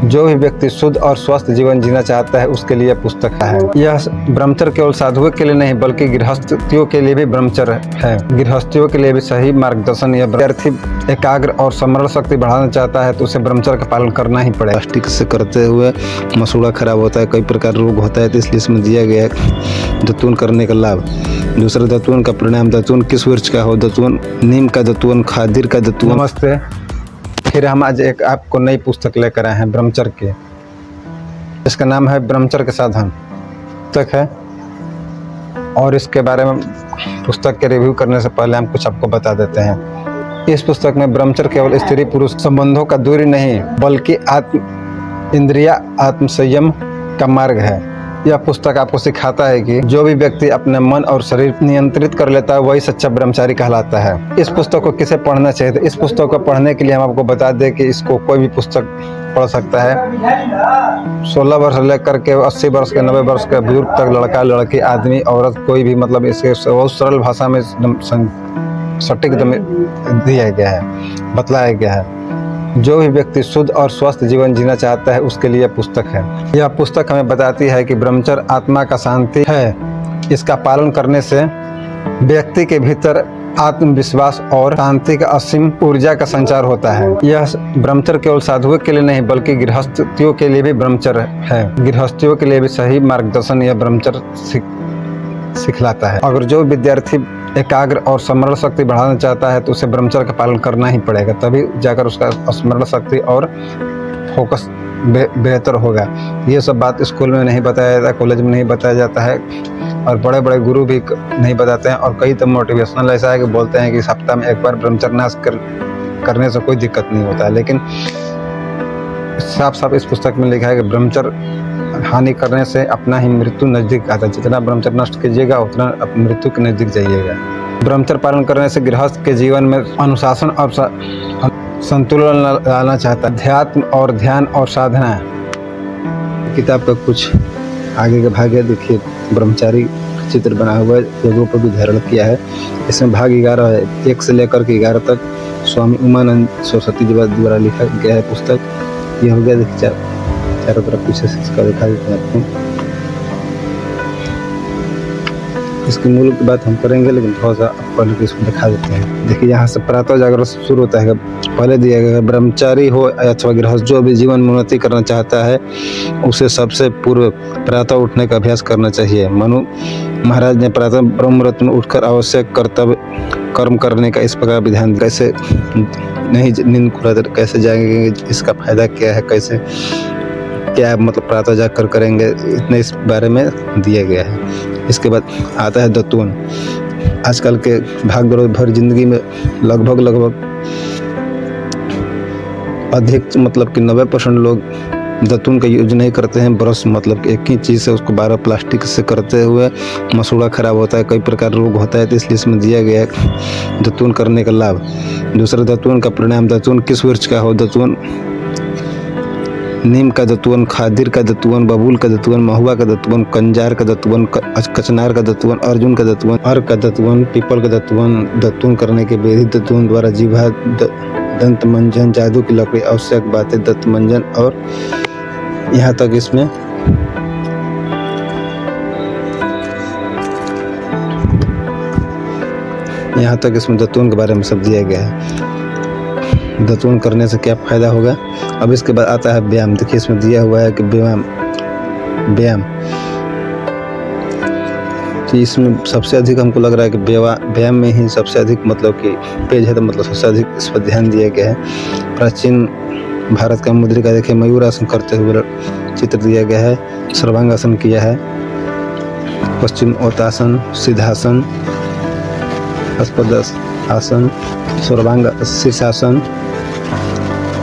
जो भी व्यक्ति शुद्ध और स्वस्थ जीवन जीना चाहता है उसके लिए पुस्तक है। यह ब्रह्मचर्य केवल साधुओं के लिए नहीं बल्कि गृहस्थियों के लिए भी ब्रह्मचर्य है। गृहस्थियों के लिए भी सही मार्गदर्शन। यह विद्यार्थी एकाग्र और स्मरण शक्ति बढ़ाना चाहता है तो उसे ब्रह्मचर्य का पालन करना ही पड़ेगा। प्लास्टिक से करते हुए मसूड़ा खराब होता है, कई प्रकार रोग होता है, तो इसलिए इसमें दिया गया है दतून करने का लाभ। दूसरा, दतून का परिणाम। दतून किस वृक्ष का हो? दतून नीम का दतून, खादिर का दतून। नमस्ते, फिर हम आज एक आपको नई पुस्तक लेकर आए हैं ब्रह्मचर्य की। इसका नाम है ब्रह्मचर्य के साधन पुस्तक है। और इसके बारे में पुस्तक के रिव्यू करने से पहले हम कुछ आपको बता देते हैं। इस पुस्तक में ब्रह्मचर्य केवल स्त्री पुरुष संबंधों का दूरी नहीं बल्कि इंद्रिया आत्म संयम का मार्ग है। यह पुस्तक आपको सिखाता है कि जो भी व्यक्ति अपने मन और शरीर नियंत्रित कर लेता है वही सच्चा ब्रह्मचारी कहलाता है। इस पुस्तक को किसे पढ़ना चाहिए? तो इस पुस्तक को पढ़ने के लिए हम आपको बता दें कि इसको कोई भी पुस्तक पढ़ सकता है। 16 वर्ष लेकर के 80 वर्ष के 90 वर्ष के बुजुर्ग तक, लड़का लड़की आदमी औरत कोई भी, मतलब इसे बहुत सरल भाषा में सटीक दिया गया है, बतलाया गया है। जो भी व्यक्ति शुद्ध और स्वस्थ जीवन जीना चाहता है उसके लिए पुस्तक है। यह पुस्तक हमें बताती है कि ब्रह्मचर्य आत्मा का शांति है। इसका पालन करने से व्यक्ति के भीतर आत्मविश्वास और शांति का असीम ऊर्जा का संचार होता है। यह ब्रह्मचर्य केवल साधुओं के लिए नहीं बल्कि गृहस्थियों के लिए भी ब्रह्मचर्य है। गृहस्थियों के लिए भी सही मार्गदर्शन यह ब्रह्मचर्य सिखलाता है। अगर जो विद्यार्थी एकाग्र और स्मरण शक्ति बढ़ाना चाहता है तो उसे ब्रह्मचर्य का पालन करना ही पड़ेगा, तभी जाकर उसका स्मरण शक्ति और फोकस बेहतर होगा। ये सब बात स्कूल में नहीं बताया जाता, कॉलेज में नहीं बताया जाता है और बड़े बड़े गुरु भी नहीं बताते हैं। और कई तो मोटिवेशनल ऐसा है कि बोलते हैं कि सप्ताह में एक बार ब्रह्मचर्य नाश करने से कोई दिक्कत नहीं होता है, लेकिन साफ साफ इस पुस्तक में लिखा है कि ब्रह्मचर्य हानि करने से अपना ही मृत्यु नजदीक आता है। जितना ब्रह्मचर्य नष्ट कीजिएगा उतना मृत्यु के नजदीक जाइएगा। ब्रह्मचर्य पालन करने से गृहस्थ के जीवन में अनुशासन और संतुलन लाना चाहता है। अध्यात्म और ध्यान और साधना। किताब का कुछ आगे का भाग है, देखिए ब्रह्मचारी चित्र बना हुआ है, लोगों पर भी धारण किया है। इसमें भाग 11 है, 1 से लेकर के 11 तक स्वामी उमानंद सरस्वती द्वारा लिखा गया है पुस्तक। यह हो गया, देखिए चारों तरफ पीछे से इसका दिखा देते हैं आपको। इसकी मूल की बात हम करेंगे, लेकिन थोड़ा सा पहले इसको दिखा देते हैं। देखिए यहाँ से प्रातः जागरण शुरू होता है। पहले दिया गया ब्रह्मचारी हो अथवा गृहस्थ जो भी जीवन में उन्नति करना चाहता है उसे सबसे पूर्व प्रातः उठने का अभ्यास करना चाहिए। मनु महाराज ने प्रातः ब्रह्म मुहूर्त में उठकर आवश्यक कर्तव्य कर्म करने का इस प्रकार विधान। कैसे नहीं नींद खुला कैसे जाएंगे, इसका फायदा क्या है, कैसे क्या मतलब प्रातः जाकर करेंगे, इतने इस बारे में दिया गया है। इसके बाद आता है दतून। आजकल के भाग दौड़ भर जिंदगी में लगभग अधिक मतलब कि 90% लोग दतून का यूज नहीं करते हैं। ब्रश मतलब कि एक ही चीज़ से उसको 12 प्लास्टिक से करते हुए मसूड़ा खराब होता है, कई प्रकार रोग होता है, तो इसलिए इसमें दिया गया है दतून करने का लाभ। दूसरा, दतून का परिणाम। दतून किस वृक्ष का हो? दतून नीम का दतून, खादिर का दतून, बबूल का दतून, महुआ का दतून, कंजार का दतून, कचनार का दतून, अर्जुन का दतून, अर्क का दतून, पीपल का दतून। दतून करने के विधि। दतून द्वारा जीभा, दंत मंजन, जादू की लकड़ी, आवश्यक बातें, दंत मंजन और यहाँ तक इसमें दतून के बारे में सब दिया गया है। दतून करने से क्या फायदा होगा। अब इसके बाद आता है व्यायाम। देखिए इसमें दिया हुआ है कि व्यायाम तो इसमें सबसे अधिक हमको लग रहा है कि व्यायाम में ही सबसे अधिक मतलब कि पेज है, तो मतलब सबसे अधिक इस पर ध्यान दिया गया है। प्राचीन भारत का मुद्रिका देखिए मयूरासन करते हुए चित्र दिया गया है। सर्वांगासन किया है, पश्चिमोत्तासन, सिद्धासन, आसन, सर्वांग शीर्षासन।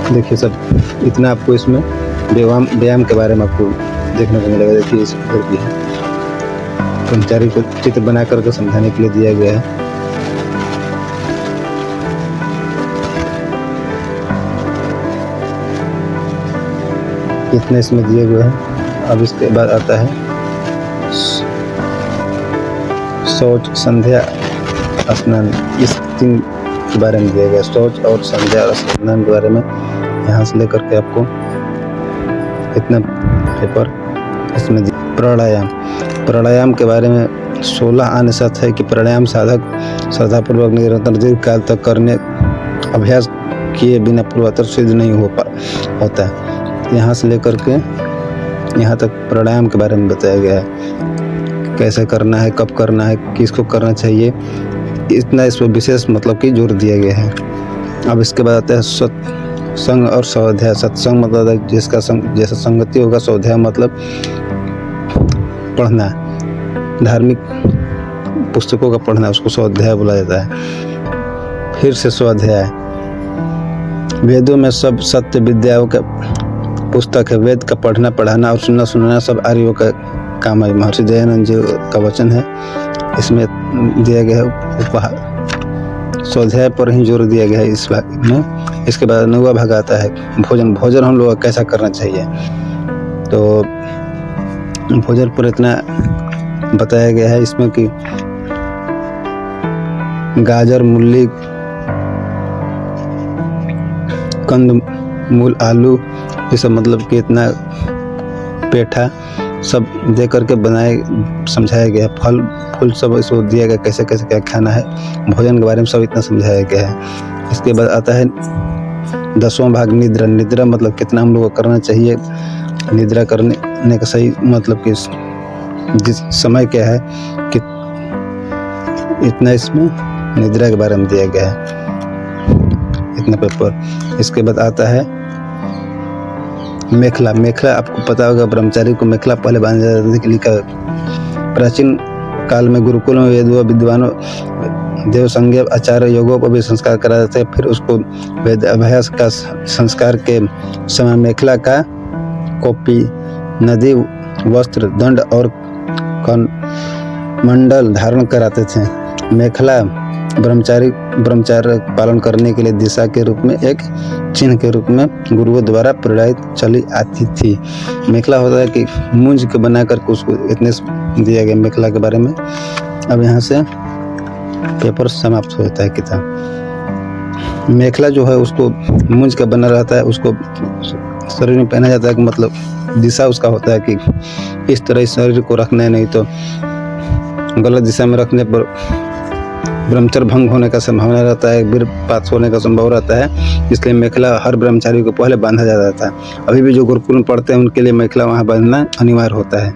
देखिए सब इतना आपको इसमें व्यायाम के बारे में आपको देखने को मिलेगा। देखिए इस पर भी है, ब्रह्मचारी को चित्र बना करके समझाने के लिए दिया गया है। इतने इसमें दिए हुए हैं। अब इसके बाद आता है शौच, संध्या, स्नान। इस 3 के बारे में दिया गया। शौच और संध्या और स्नान के बारे में यहाँ से लेकर के आपको इतना पेपर इसमें प्राणायाम प्राणायाम के बारे में 16 अनुसार है कि प्राणायाम साधक श्रद्धापूर्वक निरंतर दीर्घ काल तक करने अभ्यास किए बिना पूर्वोत्तर सिद्ध नहीं होता है। यहाँ से लेकर के यहाँ तक प्राणायाम के बारे में बताया गया है, कैसे करना है, कब करना है, किसको करना चाहिए, इतना इस पर विशेष मतलब कि जोर दिया गया है। अब इसके बाद आता है सत्संग और स्वाध्याय। सत्संग मतलब जिसका जैसा संगति होगा, स्वाध्याय मतलब पढ़ना, धार्मिक पुस्तकों का पढ़ना, उसको स्वाध्याय बोला जाता है। फिर से स्वाध्याय, वेदों में सब सत्य विद्याओं का पुस्तक है। वेद का पढ़ना, पढ़ाना और सुनना, सुनाना सब आर्यों का काम है। महर्षि दयानंद जी का वचन है, इसमें दिया गया है उपहार, स्वाध्याय पर ही जोर दिया गया है इस भाग में। इसके बाद 9वां भाग आता है भोजन। भोजन हम लोग को कैसा करना चाहिए, तो भोजन पर इतना बताया गया है इसमें कि गाजर, मूली, कंद मूल, आलू, ये सब मतलब कि इतना पेठा सब दे करके बनाए समझाया गया। फल फूल सब इसको दिया गया, कैसे कैसे क्या खाना है, भोजन के बारे में सब इतना समझाया गया है। इसके बाद आता है 10वां भाग निद्रा। निद्रा मतलब कितना हम लोग को करना चाहिए, निद्रा करने का सही मतलब कि जिस समय क्या है कि इतना इसमें निद्रा के बारे में दिया गया है, इतना पेपर। इसके बाद आता है मेखला। मेखला आपको पता होगा, ब्रह्मचारी को मेखला पहले बांधा जाता था। लिखा प्राचीन काल में गुरुकुल में विद्वानों देव संज्ञा आचार्य योगों को भी संस्कार कराते थे। फिर उसको वेद अभ्यास का संस्कार के समय मेखला का कॉपी, नदी, वस्त्र, दंड और मंडल धारण कराते थे। मेखला ब्रह्मचार्य पालन करने के लिए दिशा के रूप में एक चिन्ह के रूप में गुरुओं द्वारा प्रेरित चली आती थी। मेखला होता है कि मूंज के बना करके उसको इतने दिया गया मेखला के बारे में। अब यहाँ से पेपर समाप्त हो जाता है किताब। मेखला जो है उसको मूंज का बना रहता है, उसको शरीर में पहना जाता है कि मतलब दिशा उसका होता है कि इस तरह इस शरीर को रखना है, नहीं तो गलत दिशा में रखने पर ब्रह्मचर्य भंग होने का संभावना रहता है, वीरपात होने का संभव रहता है। इसलिए मेखला हर ब्रह्मचारी को पहले बांधा जाता था। अभी भी जो गुरुकुल में पढ़ते हैं उनके लिए मेखला वहाँ बांधना अनिवार्य होता है।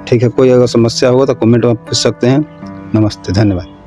ठीक है, कोई अगर समस्या होगा तो कमेंट में पूछ सकते हैं। नमस्ते, धन्यवाद।